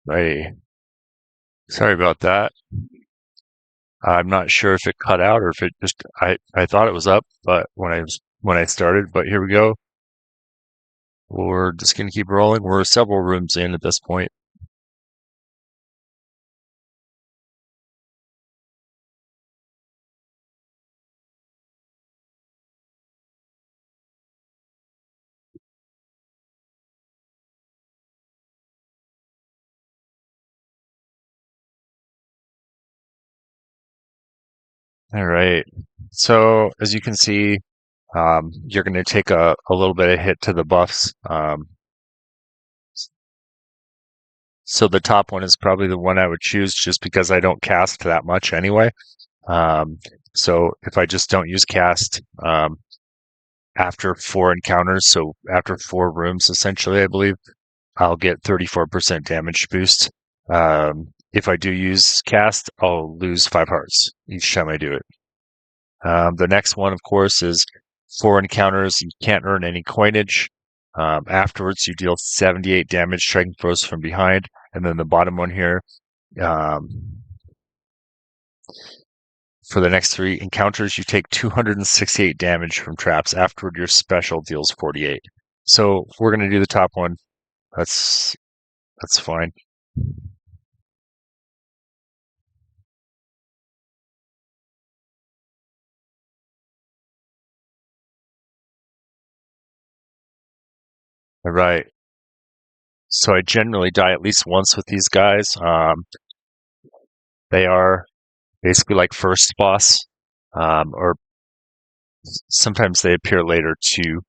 Hey, sorry about that. I'm not sure if it cut out or if it just I thought it was up, but when I started, but here we go. We're just gonna keep rolling. We're several rooms in at this point. All right. So as you can see, you're gonna take a little bit of hit to the buffs. So the top one is probably the one I would choose just because I don't cast that much anyway. Um, so if I just don't use cast, after four encounters, so after four rooms, essentially, I believe, I'll get 34% damage boost. If I do use cast, I'll lose 5 hearts each time I do it. The next one, of course, is four encounters. You can't earn any coinage. Afterwards, you deal 78 damage, striking foes from behind. And then the bottom one here, um, for the next three encounters, you take 268 damage from traps. Afterward, your special deals 48. So we're going to do the top one. That's that's fine. All right. So I generally die at least once with these guys. They are basically like first boss, or sometimes they appear later too.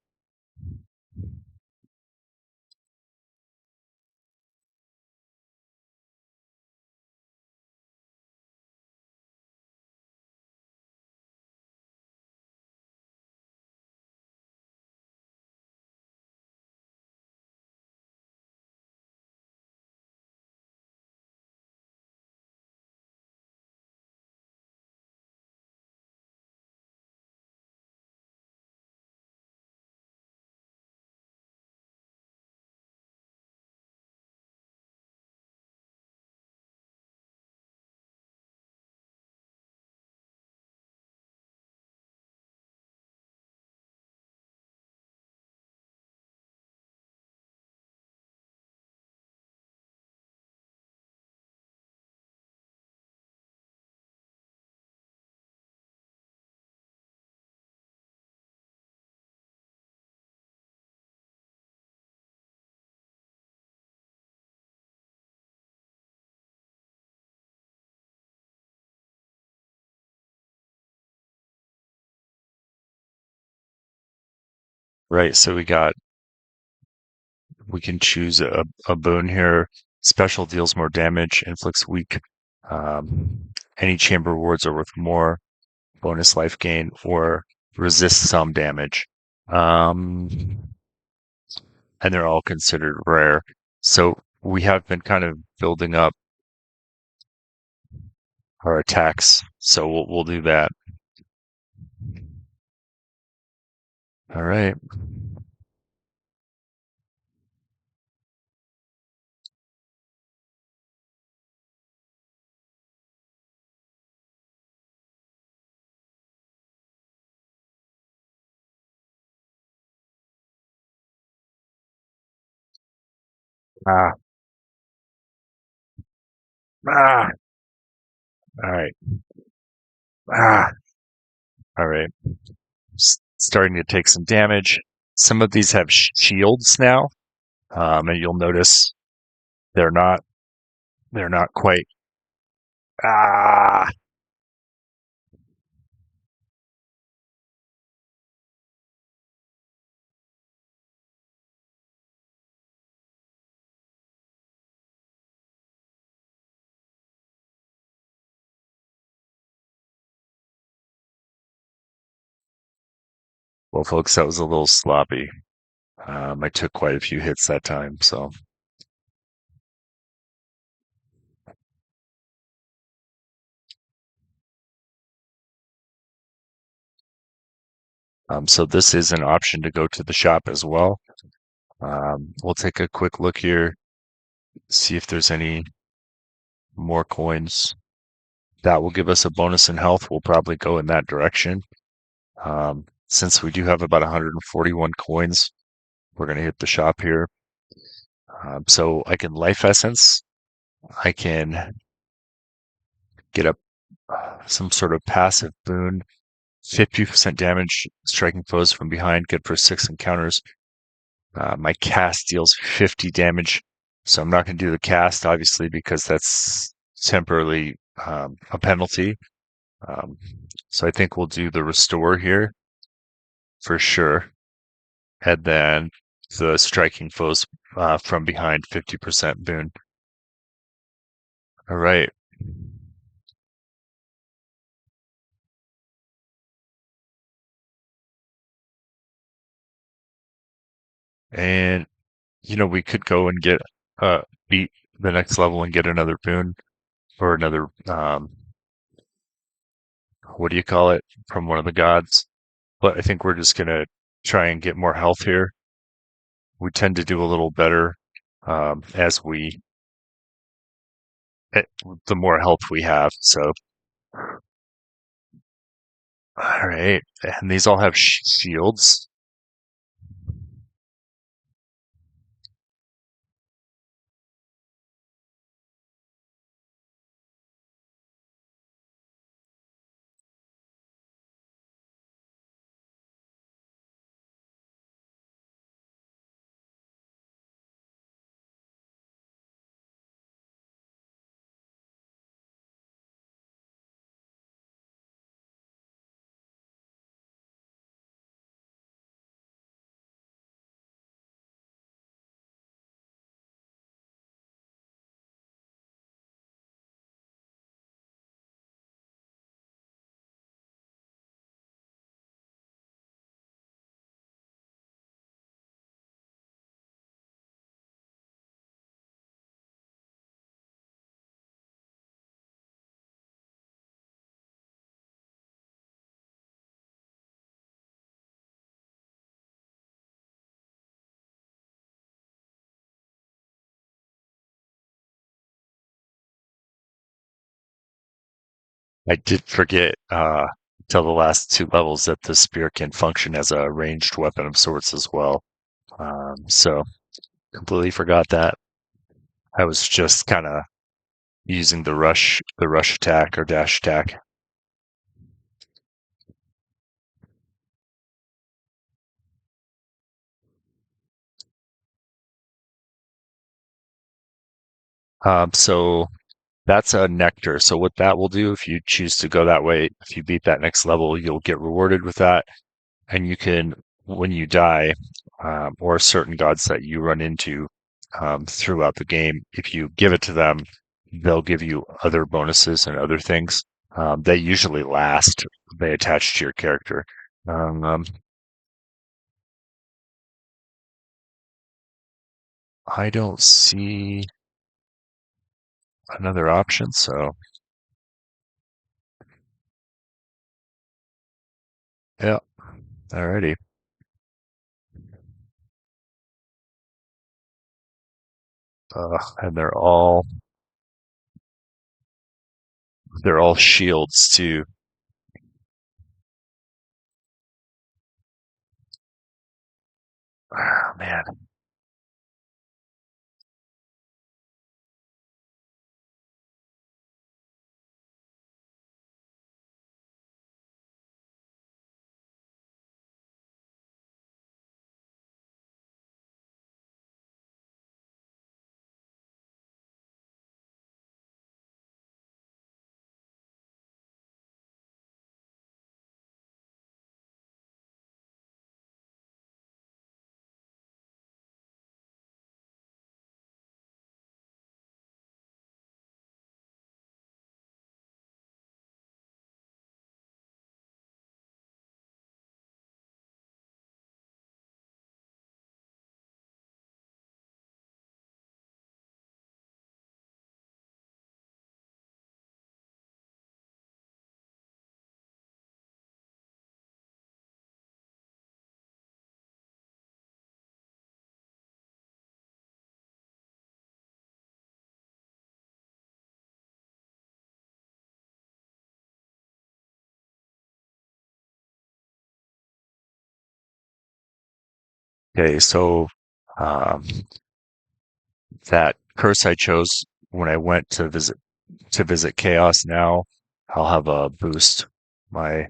Right. So we can choose a boon here. Special deals more damage, inflicts weak. Any chamber wards are worth more. Bonus life gain or resist some damage. Um, and they're all considered rare. So we have been kind of building up our attacks. So we'll do that. All right. Ah, ah. All right. Ah. All right. Starting to take some damage. Some of these have shields now, and you'll notice they're not they're not quite. Ah. Well, folks, that was a little sloppy. I took quite a few hits that time, so so this is an option to go to the shop as well. We'll take a quick look here. See if there's any more coins that will give us a bonus in health. We'll probably go in that direction. Since we do have about 141 coins, we're going to hit the shop here. So I can life essence. I can get up some sort of passive boon. 50% damage striking foes from behind, good for 6 encounters. My cast deals 50 damage. So I'm not going to do the cast, obviously, because that's temporarily a penalty. Um, so I think we'll do the restore here for sure. And then the striking foes from behind 50% boon. All right. And, we could go and get beat the next level and get another boon or another, what do you call it, from one of the gods. But I think we're just going to try and get more health here. We tend to do a little better as the more health we have. So, all right. And these all have shields. I did forget till the last 2 levels that the spear can function as a ranged weapon of sorts as well. So completely forgot that. I was just kind of using the rush attack or dash attack. So that's a nectar. So what that will do, if you choose to go that way, if you beat that next level, you'll get rewarded with that, and you can, when you die, or certain gods that you run into throughout the game, if you give it to them, they'll give you other bonuses and other things. They usually last. They attach to your character. Um, I don't see another option, so yeah. Alrighty. And they're all shields too. Oh, man. Okay, so um, that curse I chose when I went to visit Chaos now, I'll have a boost. My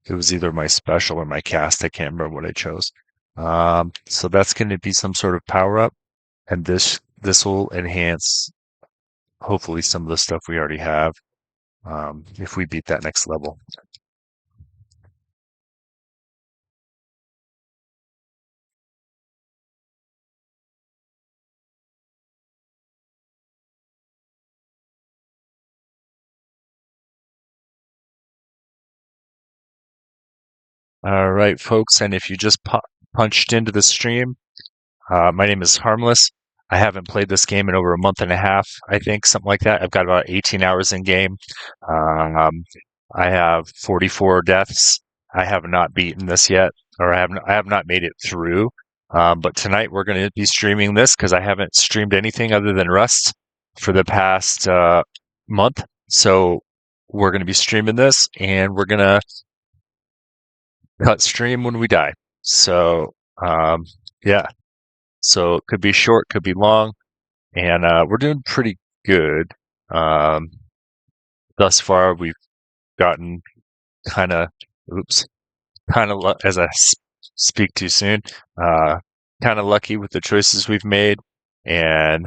It was either my special or my cast. I can't remember what I chose. So that's going to be some sort of power up, and this will enhance hopefully some of the stuff we already have if we beat that next level. All right, folks, and if you just punched into the stream, my name is Harmless. I haven't played this game in over a month and a half, I think, something like that. I've got about 18 hours in game. Um, I have 44 deaths. I have not beaten this yet, or I have not made it through. But tonight we're going to be streaming this because I haven't streamed anything other than Rust for the past month. So we're going to be streaming this, and we're going to cut stream when we die. So um, yeah. So it could be short, could be long, and we're doing pretty good. Um, thus far, we've gotten kind of, oops, as I speak too soon, uh, kind of lucky with the choices we've made and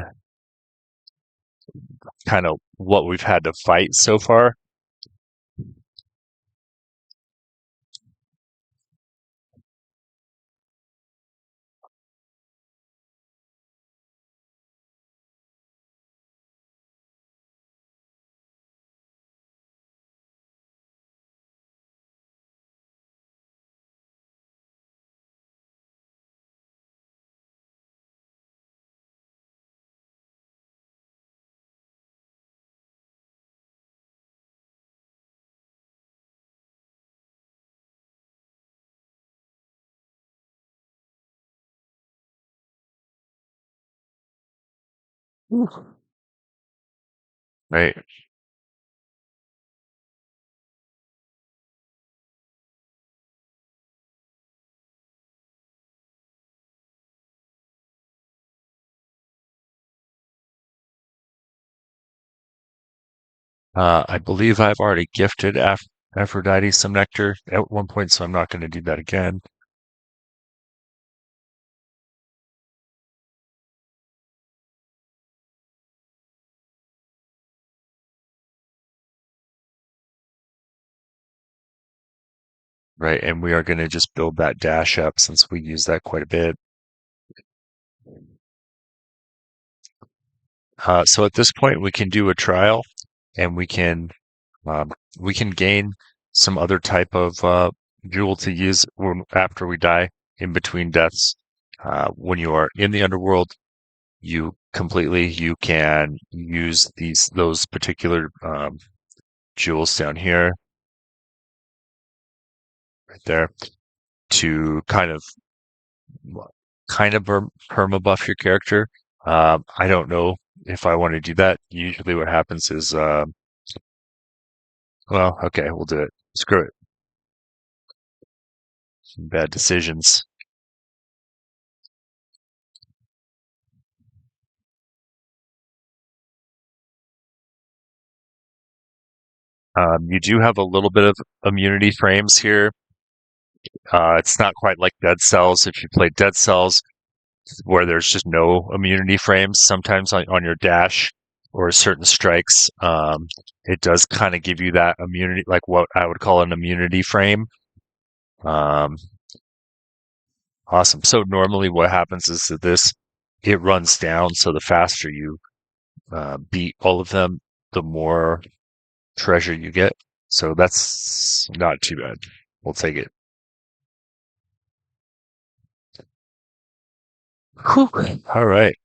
kind of what we've had to fight so far. Right. I believe I've already gifted Aphrodite some nectar at one point, so I'm not going to do that again. Right, and we are going to just build that dash up since we use that quite a bit. So at this point, we can do a trial, and um, we can gain some other type of jewel to use after we die in between deaths. When you are in the underworld, you can use those particular jewels down here, right there, to perma buff your character. I don't know if I want to do that. Usually, what happens is, well, okay, we'll do it. Screw it. Bad decisions. You do have a little bit of immunity frames here. It's not quite like Dead Cells. If you play Dead Cells, where there's just no immunity frames, sometimes on your dash or certain strikes, it does kind of give you that immunity, like what I would call an immunity frame. Um, awesome. So normally what happens is that it runs down. So the faster you beat all of them, the more treasure you get. So that's not too bad. We'll take it. Whew. All right.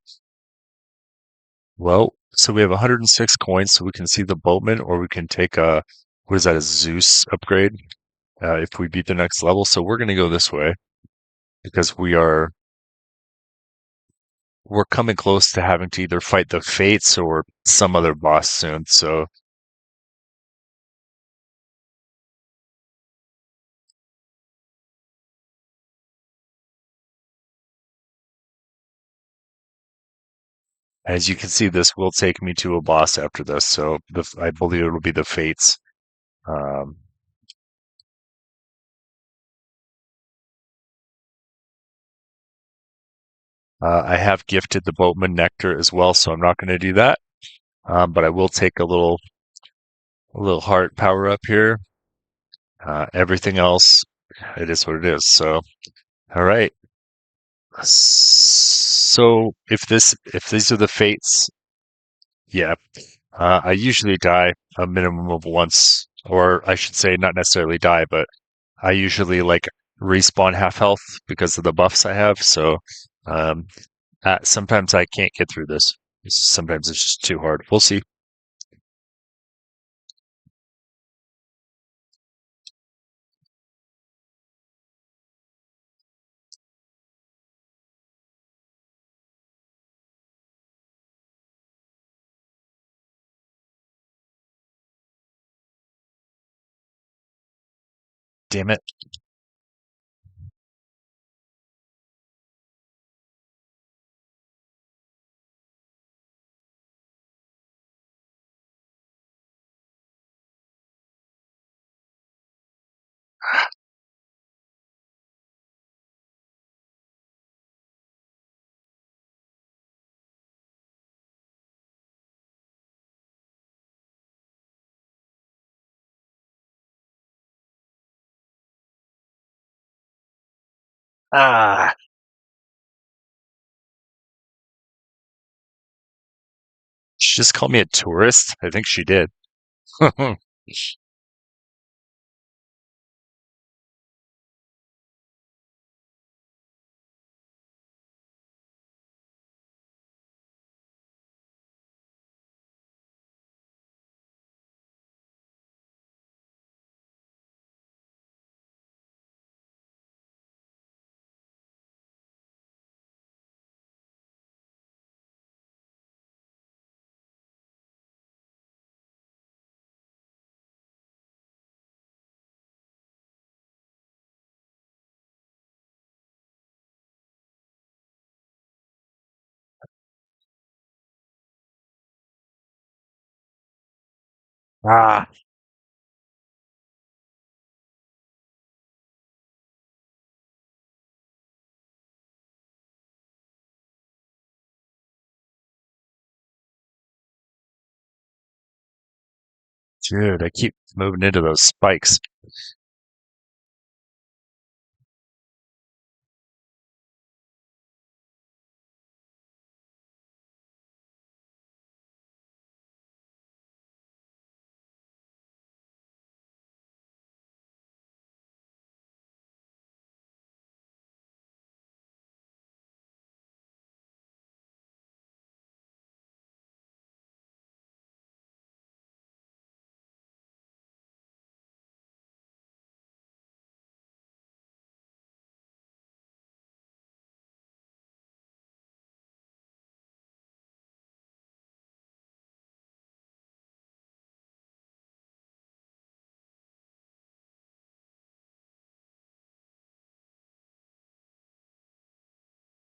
Well, so we have 106 coins, so we can see the boatman, or we can take what is that, a Zeus upgrade if we beat the next level. So we're going to go this way because we're coming close to having to either fight the Fates or some other boss soon. So As you can see, this will take me to a boss after this, so I believe it'll be the Fates. Um, I have gifted the Boatman Nectar as well, so I'm not going to do that. But I will take a little heart power up here. Everything else, it is what it is. So, all right. So if these are the Fates, yeah, I usually die a minimum of once, or I should say, not necessarily die, but I usually like respawn half health because of the buffs I have. So um, sometimes I can't get through this. Sometimes it's just too hard. We'll see. Damn it. Ah, she just called me a tourist. I think she did. Ah, dude, I keep moving into those spikes.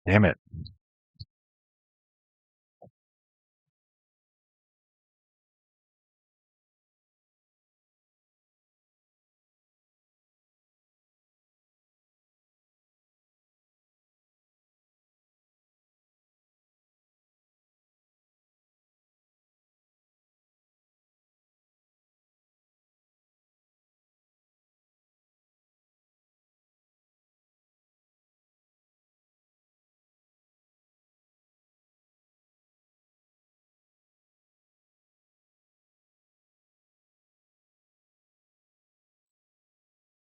Damn it.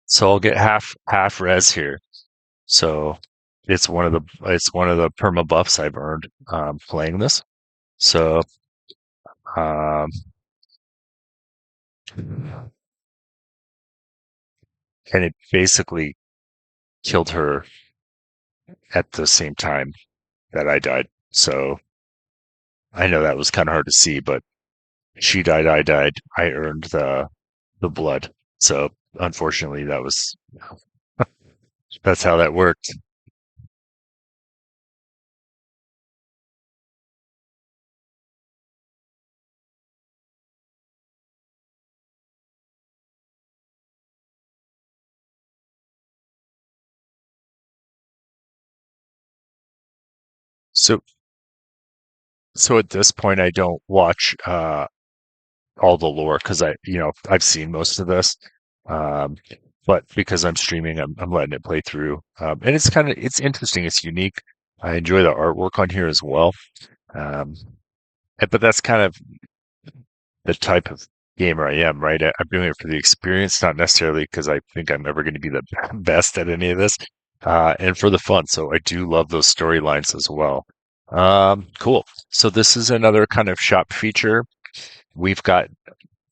So I'll get half res here. So it's one of the perma buffs I've earned playing this. So um, and it basically killed her at the same time that I died. So I know that was kind of hard to see, but she died, I died. I earned the blood. So unfortunately, that's how that worked. So so at this point, I don't watch all the lore because I've seen most of this. Um, but because I'm streaming, I'm letting it play through, and it's interesting. It's unique. I enjoy the artwork on here as well. Um, but that's kind of the type of gamer I am, right? I'm doing it for the experience, not necessarily because I think I'm ever going to be the best at any of this, and for the fun. So I do love those storylines as well. Cool. So this is another kind of shop feature. We've got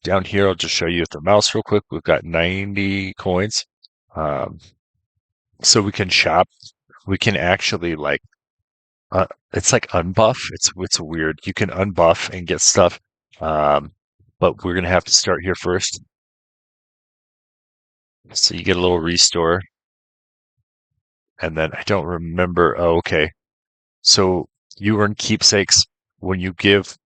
down here. I'll just show you with the mouse real quick. We've got 90 coins. Um, so we can shop. We can actually it's like unbuff. It's weird. You can unbuff and get stuff. Um, but we're gonna have to start here first. So you get a little restore, and then I don't remember. Oh, okay. So you earn keepsakes when you give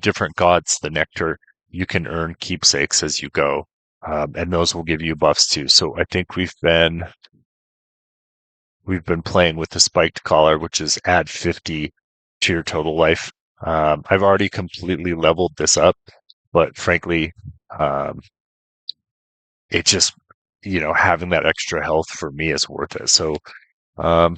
different gods the nectar. You can earn keepsakes as you go, and those will give you buffs too. So I think we've been playing with the spiked collar, which is add 50 to your total life. I've already completely leveled this up, but frankly, um, it just having that extra health for me is worth it. So um,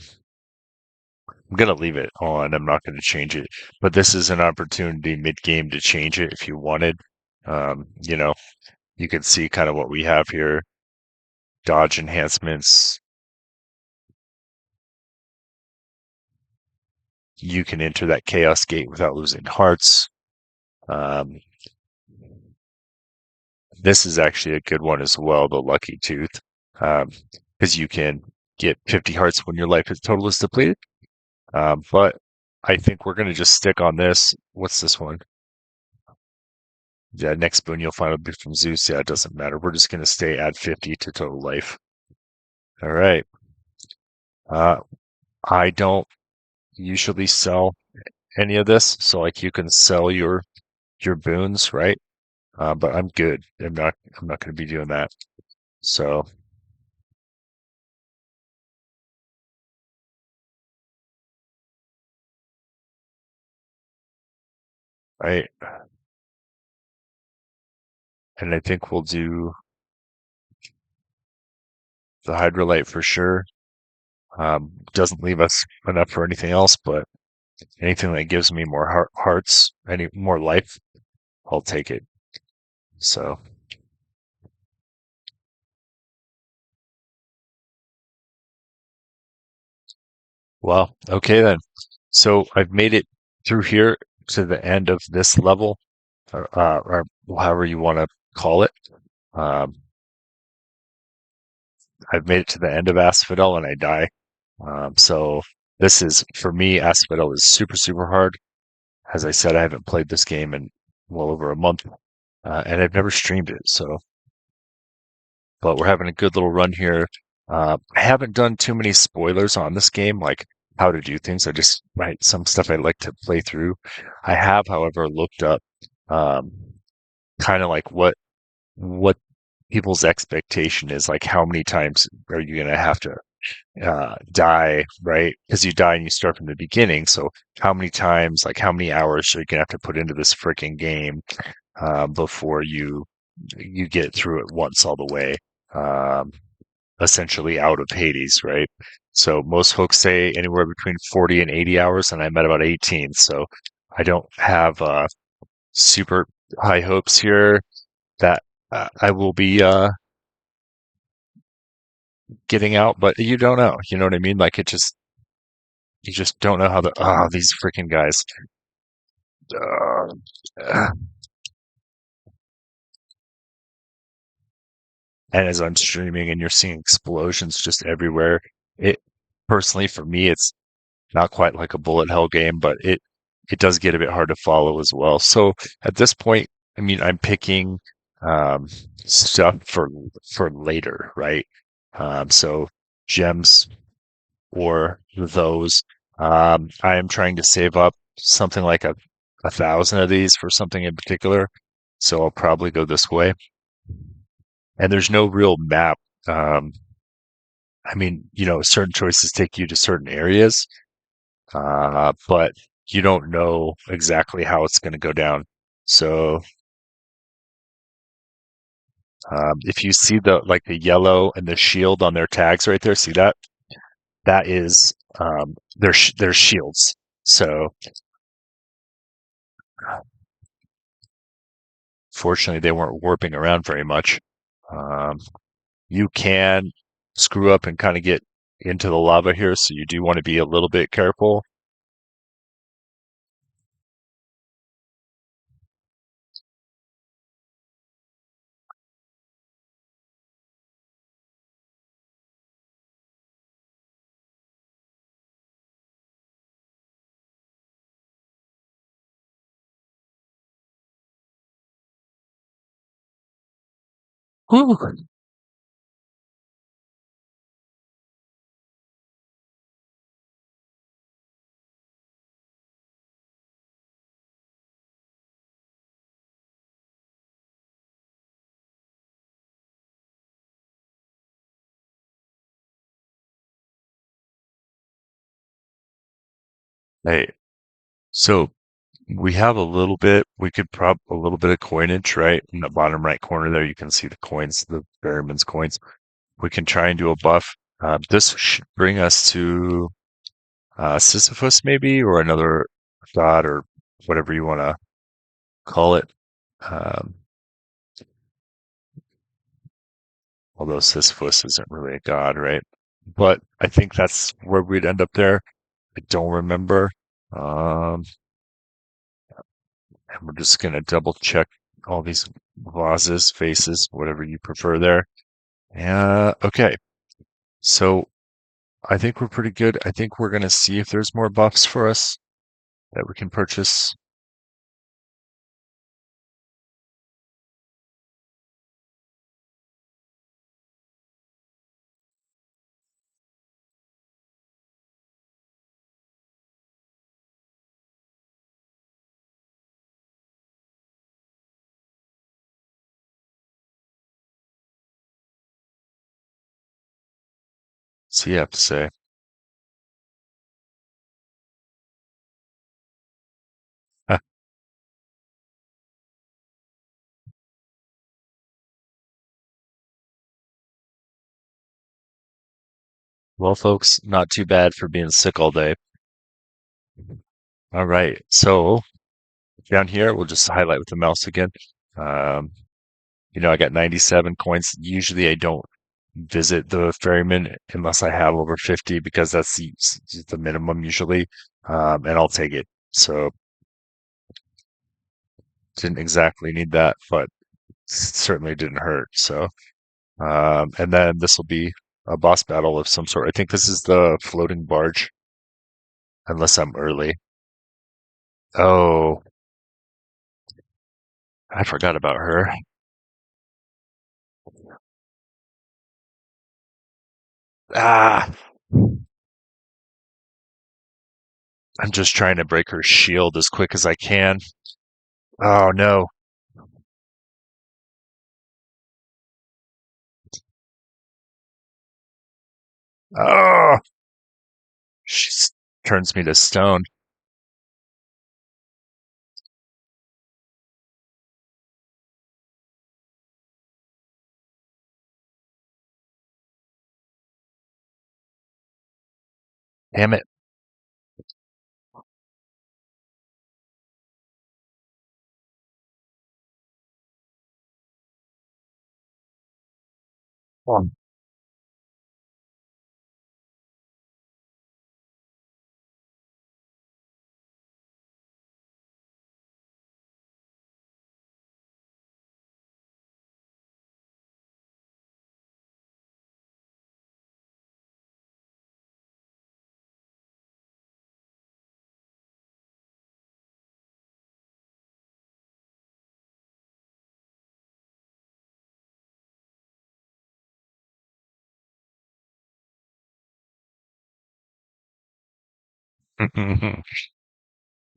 I'm gonna leave it on. I'm not gonna change it. But this is an opportunity mid-game to change it if you wanted. You know, you can see kind of what we have here. Dodge enhancements. You can enter that chaos gate without losing hearts. Um, this is actually a good one as well, the Lucky Tooth, because you can get 50 hearts when your life is total is depleted. But I think we're gonna just stick on this. What's this one? Yeah, next boon you'll find will be from Zeus. Yeah, it doesn't matter. We're just gonna stay at 50 to total life. All right. Uh, I don't usually sell any of this, so like you can sell your boons, right? But I'm good. I'm not gonna be doing that. So, right. And I think we'll do the Hydrolite for sure. Doesn't leave us enough for anything else, but anything that gives me more hearts, any more life, I'll take it. So, well, okay then. So I've made it through here to the end of this level, or however you want to call it. Um, I've made it to the end of Asphodel and I die. So this is for me, Asphodel is super, super hard. As I said, I haven't played this game in well over a month, and I've never streamed it. So, but we're having a good little run here. I haven't done too many spoilers on this game, like how to do things. I just write some stuff I like to play through. I have, however, looked up um, kind of like what people's expectation is, like how many times are you gonna have to die, right? Because you die and you start from the beginning. So how many times, like how many hours are you gonna have to put into this freaking game before you get through it once all the way, um, essentially out of Hades, right? So most folks say anywhere between 40 and 80 hours, and I'm at about 18. So I don't have super high hopes here that I will be getting out, but you don't know. You know what I mean? Like you just don't know how these freaking guys. Uh, and as I'm streaming and you're seeing explosions just everywhere, it personally for me it's not quite like a bullet hell game, but it does get a bit hard to follow as well. So at this point, I mean, I'm picking um, stuff for later, right? So gems or those. I am trying to save up something like a thousand of these for something in particular. So I'll probably go this way. And there's no real map. I mean, certain choices take you to certain areas. but you don't know exactly how it's going to go down. So if you see the yellow and the shield on their tags right there, see that? That is their shields. So fortunately, they weren't warping around very much. Um, you can screw up and kind of get into the lava here, so you do want to be a little bit careful. Whew. Hey, so we have a little bit. We could prop a little bit of coinage right in the bottom right corner there. You can see the coins, the Berryman's coins. We can try and do a buff. This should bring us to Sisyphus, maybe, or another god, or whatever you want to call it. Um, although Sisyphus isn't really a god, right? But I think that's where we'd end up there. I don't remember. Um, and we're just gonna double check all these vases, faces, whatever you prefer there. Okay. So I think we're pretty good. I think we're gonna see if there's more buffs for us that we can purchase. See, I have to say. Well, folks, not too bad for being sick all day. All right. So down here, we'll just highlight with the mouse again. Um, I got 97 coins. Usually I don't visit the ferryman unless I have over 50 because that's the minimum usually. And I'll take it. So didn't exactly need that, but certainly didn't hurt. So, and then this will be a boss battle of some sort. I think this is the floating barge, unless I'm early. Oh, I forgot about her. Ah, I'm just trying to break her shield as quick as I can. Oh no. Oh, she turns me to stone. Damn it. Um,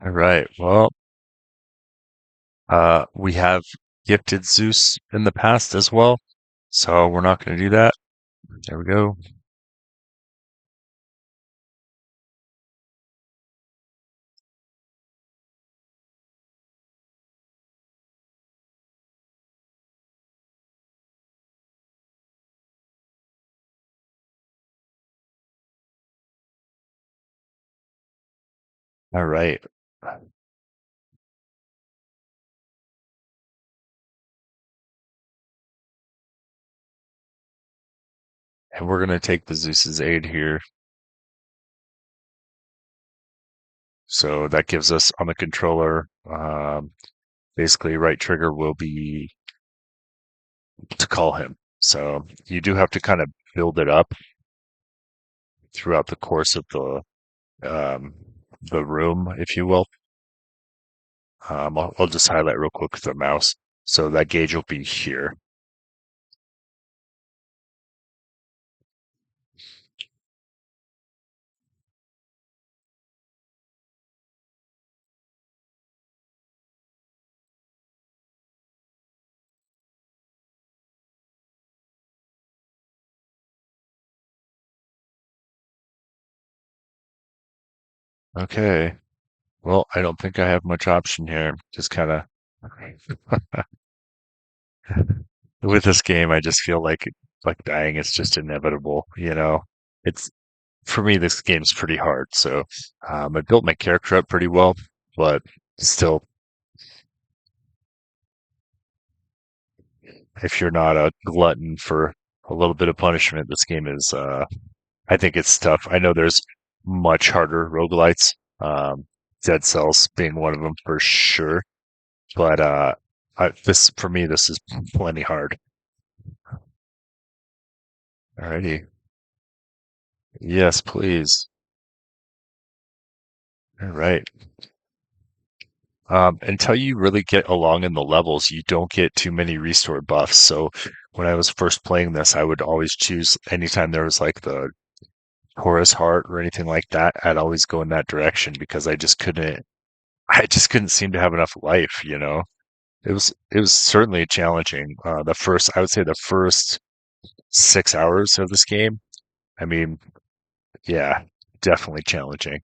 All right. Well, we have gifted Zeus in the past as well, so we're not going to do that. There we go. All right. And we're going to take the Zeus's aid here. So that gives us on the controller, basically right trigger will be to call him. So you do have to kind of build it up throughout the course of um, the room, if you will. I'll just highlight real quick with the mouse. So that gauge will be here. Okay. Well, I don't think I have much option here. Just kind of with this game, I just feel like dying is just inevitable. It's for me. This game's pretty hard. So I built my character up pretty well, but still, if you're not a glutton for a little bit of punishment, this game is. I think it's tough. I know there's much harder roguelites. Dead Cells being one of them for sure. But this for me, this is plenty hard. Alrighty. Yes, please. All right. Until you really get along in the levels, you don't get too many restore buffs. So when I was first playing this, I would always choose anytime there was like the Horus Heart or anything like that, I'd always go in that direction because I just couldn't seem to have enough life. It was certainly challenging. I would say the first 6 hours of this game. I mean, yeah, definitely challenging.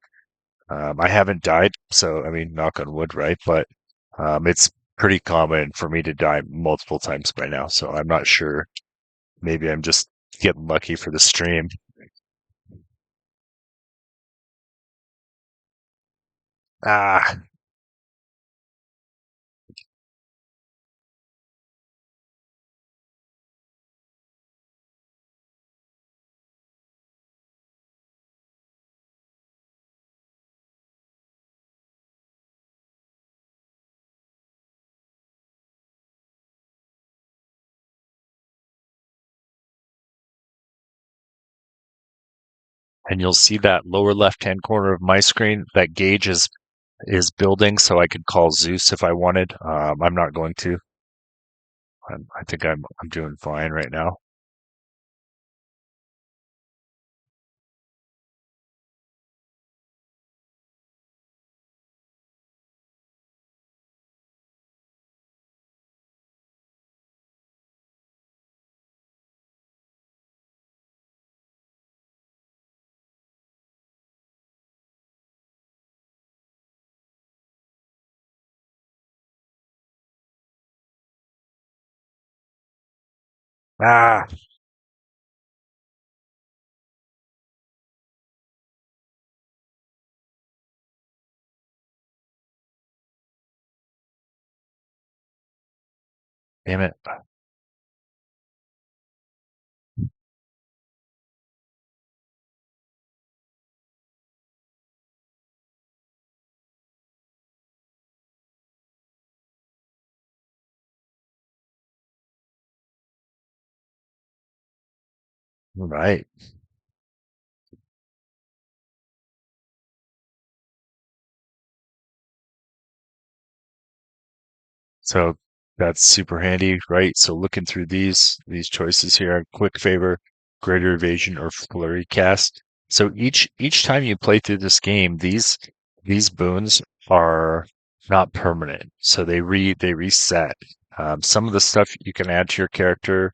I haven't died, so I mean, knock on wood, right? But it's pretty common for me to die multiple times by now, so I'm not sure. Maybe I'm just getting lucky for the stream. Ah, and you'll see that lower left-hand corner of my screen, that gauge is building, so I could call Zeus if I wanted. I'm not going to. I think I'm doing fine right now. Ah, damn it. Right. So that's super handy, right? So looking through these choices here, quick favor, greater evasion, or flurry cast. So each time you play through this game, these boons are not permanent. So they reset. Some of the stuff you can add to your character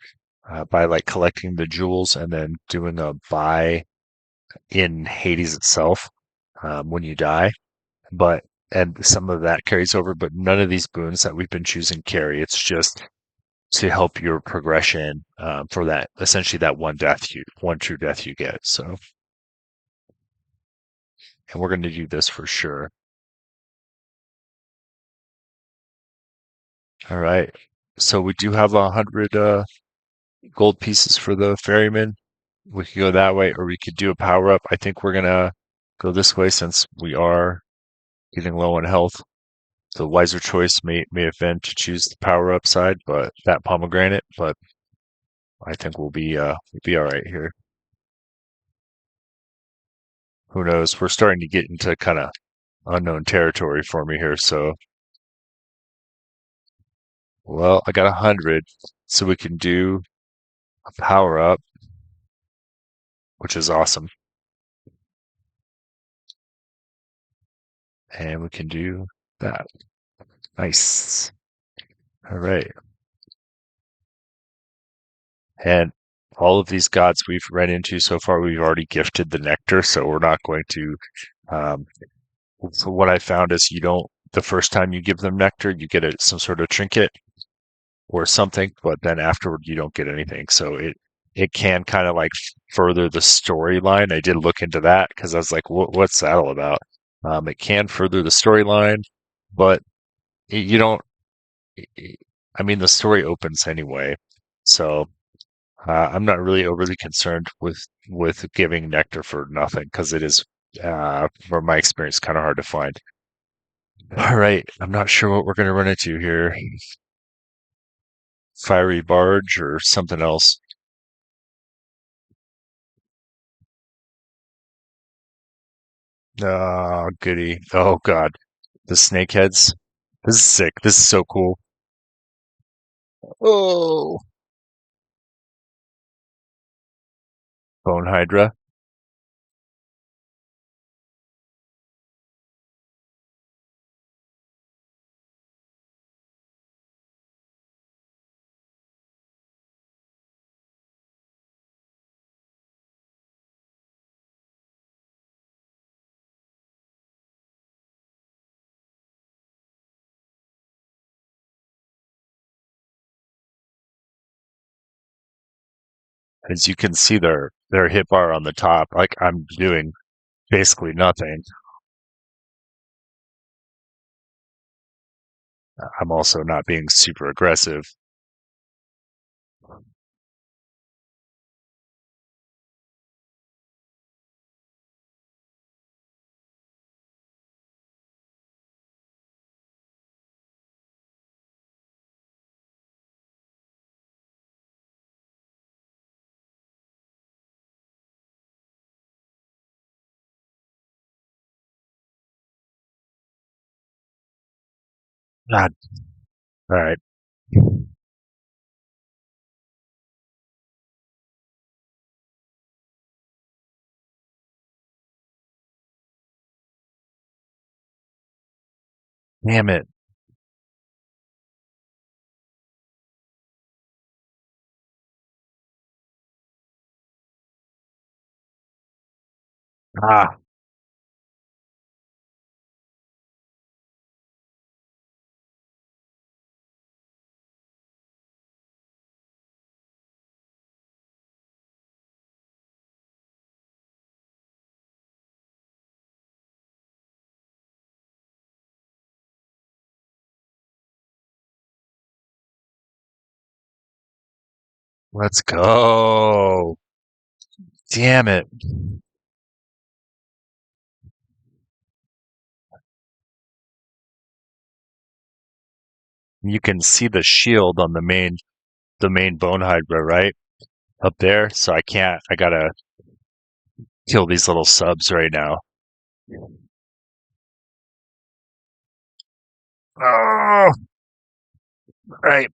by like collecting the jewels and then doing a buy in Hades itself when you die. But and some of that carries over, but none of these boons that we've been choosing carry. It's just to help your progression for that essentially that one true death you get. So, and we're going to do this for sure. All right. So we do have 100 gold pieces for the ferryman. We could go that way, or we could do a power up. I think we're gonna go this way since we are getting low on health. The wiser choice may have been to choose the power up side, but that pomegranate. But I think we'll be all right here. Who knows? We're starting to get into kind of unknown territory for me here. So, well, I got 100, so we can do a power up, which is awesome, and we can do that. Nice. All right. And all of these gods we've run into so far, we've already gifted the nectar, so we're not going to. Um, so what I found is you don't. The first time you give them nectar, you get some sort of trinket or something, but then afterward you don't get anything. So it can kind of like further the storyline. I did look into that because I was like, what's that all about? It can further the storyline, but you don't. I mean, the story opens anyway, so I'm not really overly concerned with giving nectar for nothing because it is, from my experience, kind of hard to find. All right, I'm not sure what we're going to run into here. Fiery barge or something else. Oh, goody. Oh, God. The snakeheads. This is sick. This is so cool. Oh. Bone Hydra. As you can see, their hit bar on the top. Like I'm doing basically nothing. I'm also not being super aggressive. God. All right. Damn it. Ah. Let's go. Damn it. You can see the shield on the main bone hydra, right? Up there. So I can't I gotta kill these little subs right now. Oh, right.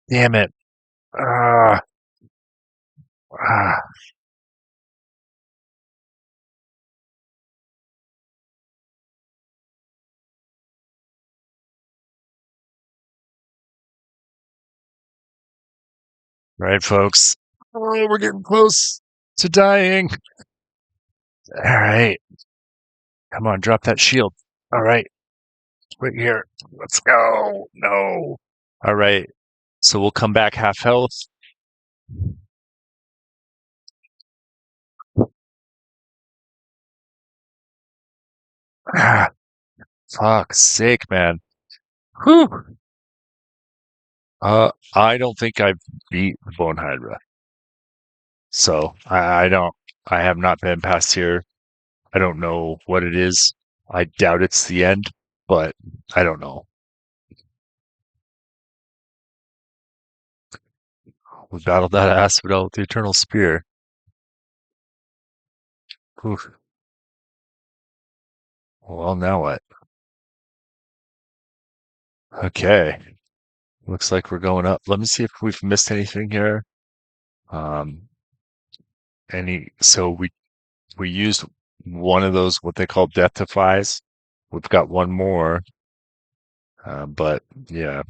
Damn it. Ah, ah. Right, folks. Oh, we're getting close to dying. All right. Come on, drop that shield. All right. Right here. Let's go. No. All right. So we'll come back half health. Ah, fuck's sake, man. Whew. I don't think I've beat Bone Hydra. So I don't. I have not been past here. I don't know what it is. I doubt it's the end, but I don't know. We battled that asphodel with the Eternal Spear. Oof. Well, now what? Okay. Looks like we're going up. Let me see if we've missed anything here. Um, so we used one of those what they call death defies. We've got one more, but yeah.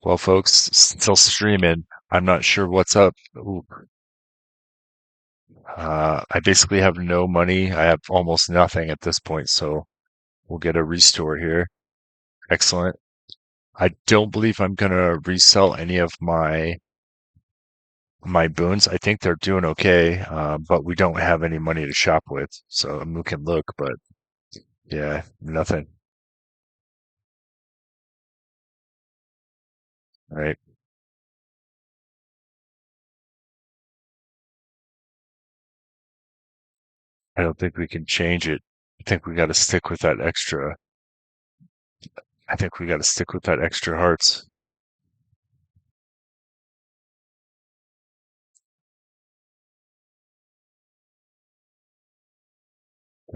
Well, folks, still streaming. I'm not sure what's up. Ooh. I basically have no money. I have almost nothing at this point, so we'll get a restore here. Excellent. I don't believe I'm gonna resell any of my boons. I think they're doing okay, but we don't have any money to shop with. So we can look, but yeah, nothing. Right? I don't think we can change it. I think we got to stick with that extra. I think we got to stick with that extra hearts.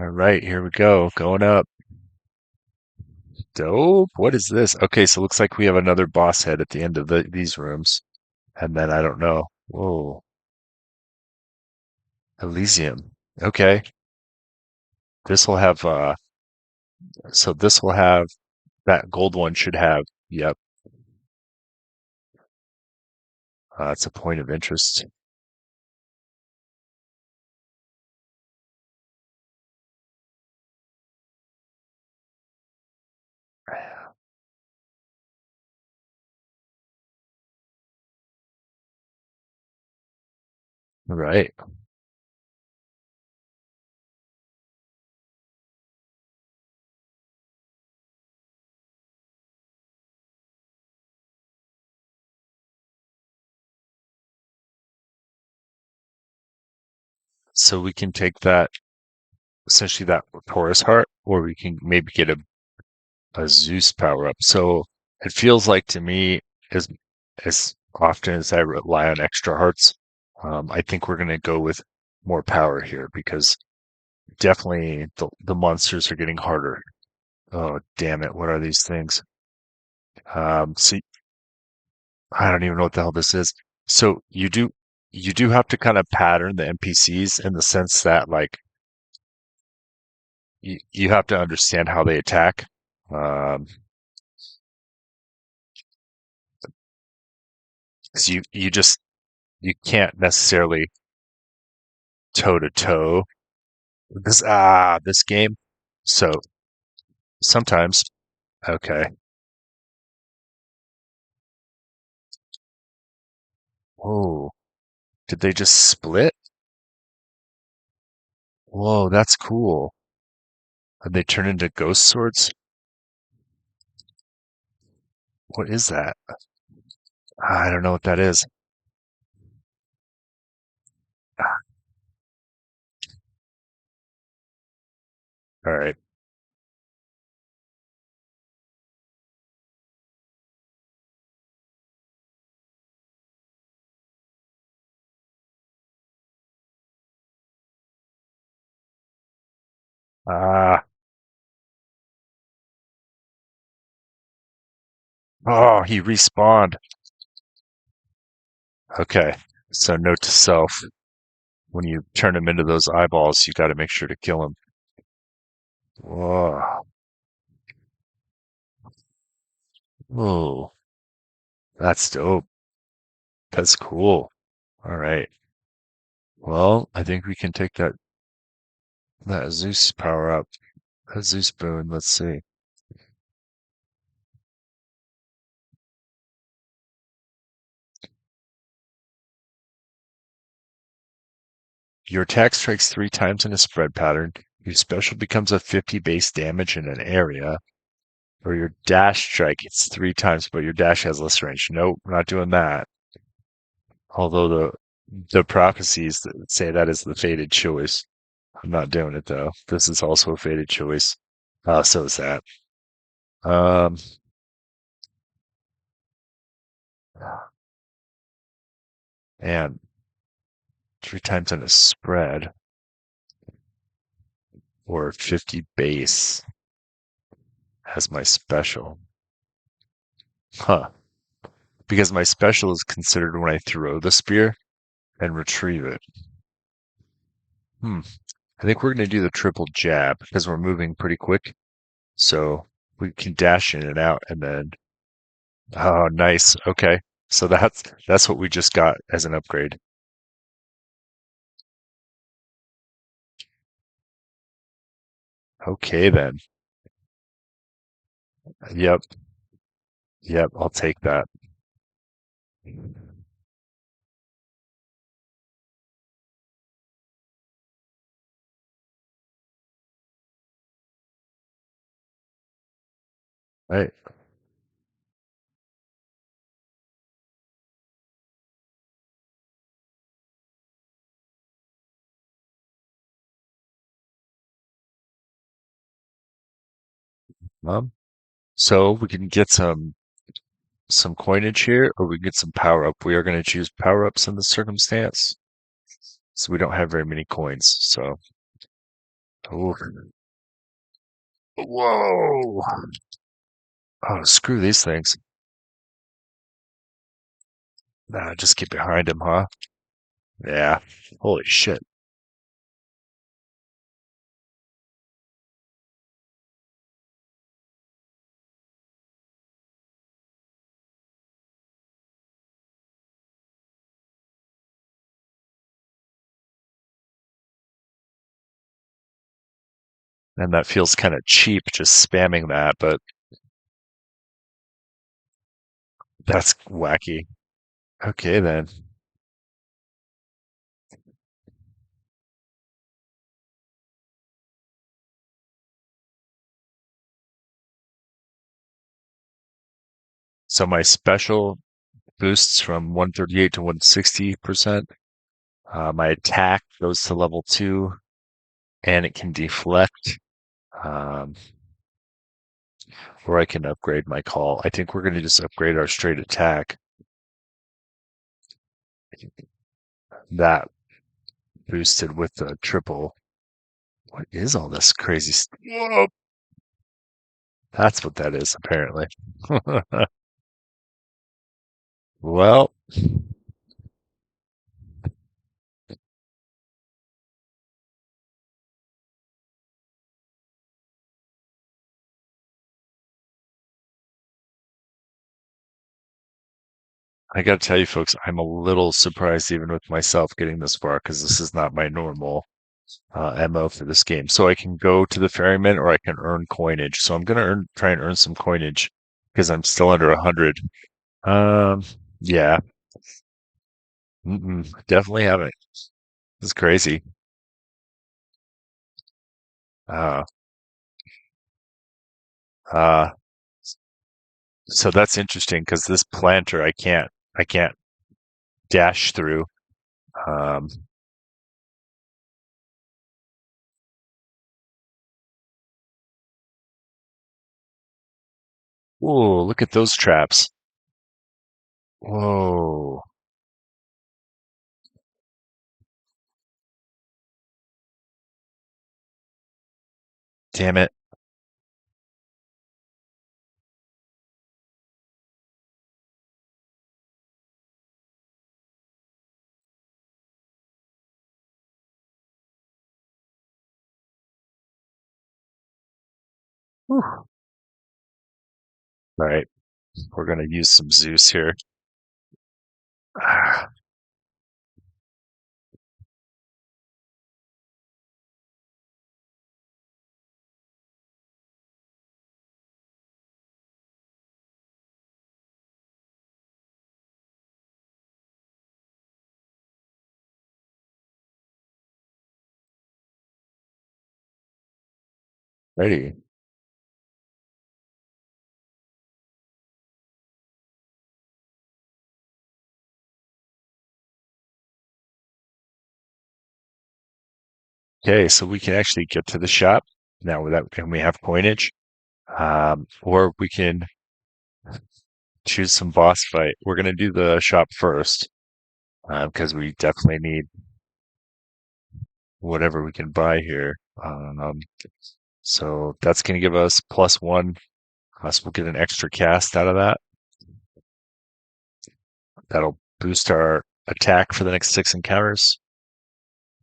All right, here we go. Going up. Dope. What is this? Okay, so it looks like we have another boss head at the end of these rooms. And then I don't know. Whoa. Elysium. Okay. This will have so this will have that gold one should have. Yep. It's a point of interest. Right. So we can take that essentially that Taurus heart, or we can maybe get a Zeus power up. So it feels like to me, as as often as I rely on extra hearts, I think we're going to go with more power here because definitely the monsters are getting harder. Oh, damn it. What are these things? See, I don't even know what the hell this is. So you do have to kind of pattern the NPCs in the sense that like you have to understand how they attack. Um, 'Cause you just you can't necessarily toe to toe this game. So sometimes, okay. Whoa, did they just split? Whoa, that's cool. And they turn into ghost swords? What is that? I don't know what that is. All right. Ah, oh, he respawned. Okay. So note to self, when you turn him into those eyeballs, you got to make sure to kill him. Whoa. Whoa. That's dope. That's cool. All right. Well, I think we can take that Zeus power up. That Zeus boon. Let's see. Your attack strikes 3 times in a spread pattern. Your special becomes a 50 base damage in an area. Or your dash strike hits 3 times, but your dash has less range. Nope, not doing that. Although the prophecies that say that is the fated choice. I'm not doing it though. This is also a fated choice. So is that. Um, and 3 times in a spread or 50 base as my special. Huh. Because my special is considered when I throw the spear and retrieve it. Hmm. I think we're going to do the triple jab because we're moving pretty quick. So we can dash in and out and then. Oh, nice. Okay. So that's what we just got as an upgrade. Okay then. Yep. Yep. I'll take that. Right. So we can get some coinage here, or we can get some power up. We are going to choose power ups in this circumstance, so we don't have very many coins. So, ooh. Whoa! Oh, screw these things. Nah, just get behind him, huh? Yeah. Holy shit. And that feels kind of cheap just spamming that, but that's wacky. Okay, then. So my special boosts from 138 to 160%. My attack goes to level 2, and it can deflect. Um, or I can upgrade my call. I think we're going to just upgrade our straight attack. That boosted with the triple. What is all this crazy stuff? That's what that is, apparently. Well, I got to tell you, folks, I'm a little surprised even with myself getting this far because this is not my normal MO for this game. So I can go to the ferryman or I can earn coinage. So I'm going to try and earn some coinage because I'm still under 100. Um, yeah, definitely haven't. It's crazy. Uh, uh, so that's interesting because this planter I can't dash through. Um, Whoa, look at those traps. Whoa, damn it. Whew. All right, we're gonna use some Zeus here. Ready. Okay, so we can actually get to the shop now that and we have coinage. Or we can choose some boss fight. We're gonna do the shop first, because we definitely need whatever we can buy here. So that's gonna give us +1. Plus, we'll get an extra cast out of that. That'll boost our attack for the next 6 encounters,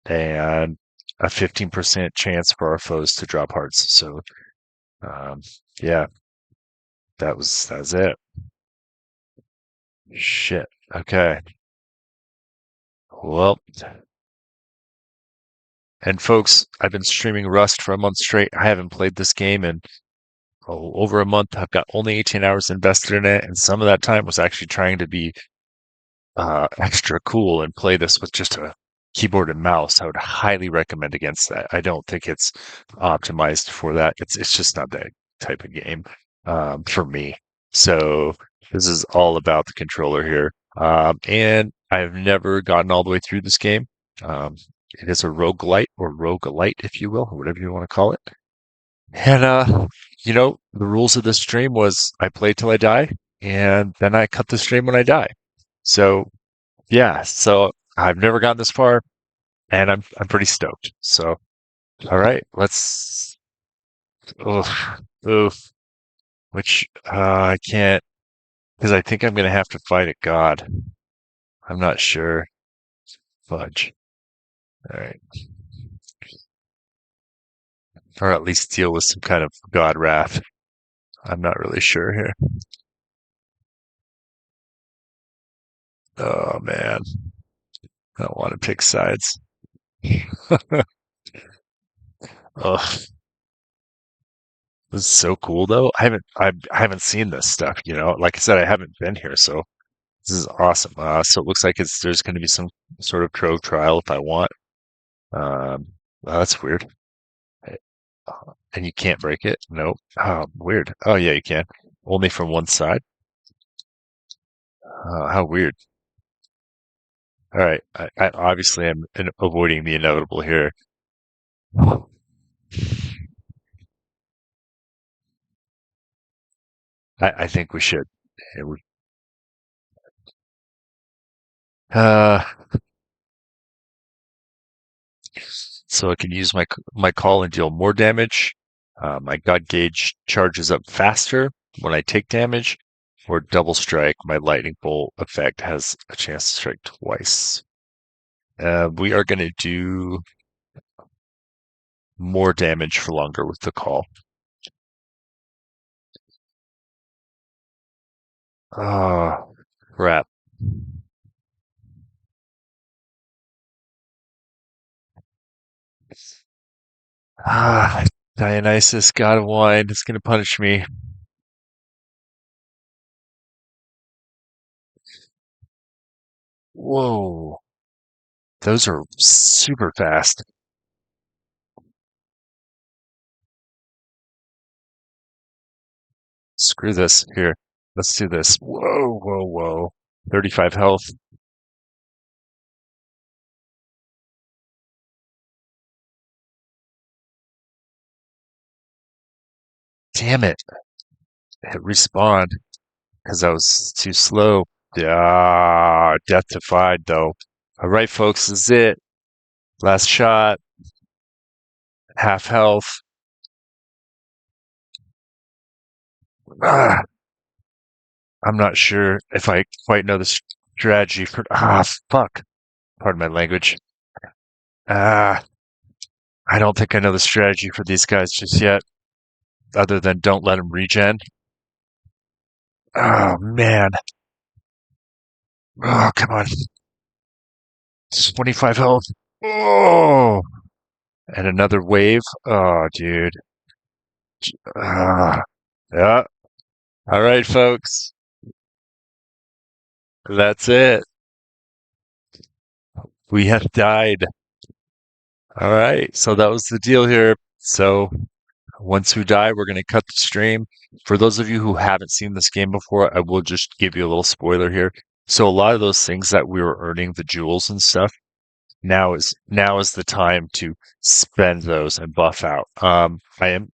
and a 15% chance for our foes to drop hearts. So, um, yeah, that's it. Shit. Okay. Well, and folks, I've been streaming Rust for a month straight. I haven't played this game in over a month. I've got only 18 hours invested in it, and some of that time was actually trying to be extra cool and play this with just a keyboard and mouse. I would highly recommend against that. I don't think it's optimized for that. It's just not that type of game for me. So this is all about the controller here. And I've never gotten all the way through this game. Um, it is a roguelite or roguelite, if you will, or whatever you want to call it. And the rules of this stream was I play till I die, and then I cut the stream when I die. So yeah, so I've never gotten this far, and I'm pretty stoked. So all right, let's. Oof, oof. Which I can't because I think I'm gonna have to fight a god. I'm not sure. Fudge. All right, or at least deal with some kind of god wrath. I'm not really sure here. Oh man, I don't want to pick sides. Ugh, this is so cool though. I haven't seen this stuff. Like I said, I haven't been here, so this is awesome. So it looks like there's going to be some sort of trove trial if I want. Well, that's weird. And you can't break it. Nope. Oh, weird. Oh yeah, you can. Only from one side. How weird. All right. I obviously am avoiding the inevitable here. I think we should. Yeah, Uh, so I can use my call and deal more damage. My God Gauge charges up faster when I take damage, or double strike. My lightning bolt effect has a chance to strike twice. We are going to do more damage for longer with the call. Oh, crap. Ah, Dionysus, God of Wine, is going to punish me. Whoa, those are super fast. Screw this. Here, let's do this. Whoa, whoa, whoa. 35 health. Damn it. Hit respawn because I was too slow. Yeah, death defied though. All right, folks, this is it. Last shot. Half health. Ah, I'm not sure if I quite know the strategy for. Fuck. Pardon my language. Ah, I don't think I know the strategy for these guys just yet, other than don't let them regen. Oh, man. Oh, come on. 25 health. Oh, and another wave. Oh, dude. Ah, yeah. All right, folks. That's it. We have died. All right. So that was the deal here. So Once we die, we're going to cut the stream. For those of you who haven't seen this game before, I will just give you a little spoiler here. So a lot of those things that we were earning, the jewels and stuff, now is the time to spend those and buff out. I am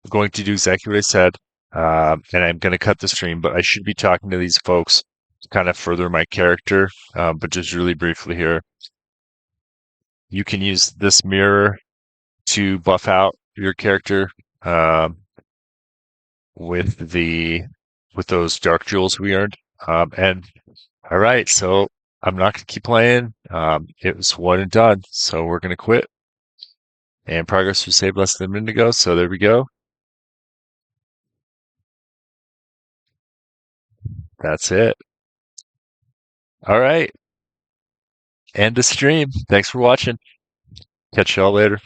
going to do exactly what I said, and I'm going to cut the stream, but I should be talking to these folks to kind of further my character. But just really briefly here, you can use this mirror to buff out your character um, with the with those dark jewels we earned. And all right, so I'm not gonna keep playing. It was one and done, so we're gonna quit. And progress was saved less than a minute ago, so there we go. That's it. All right, end the stream. Thanks for watching. Catch y'all later.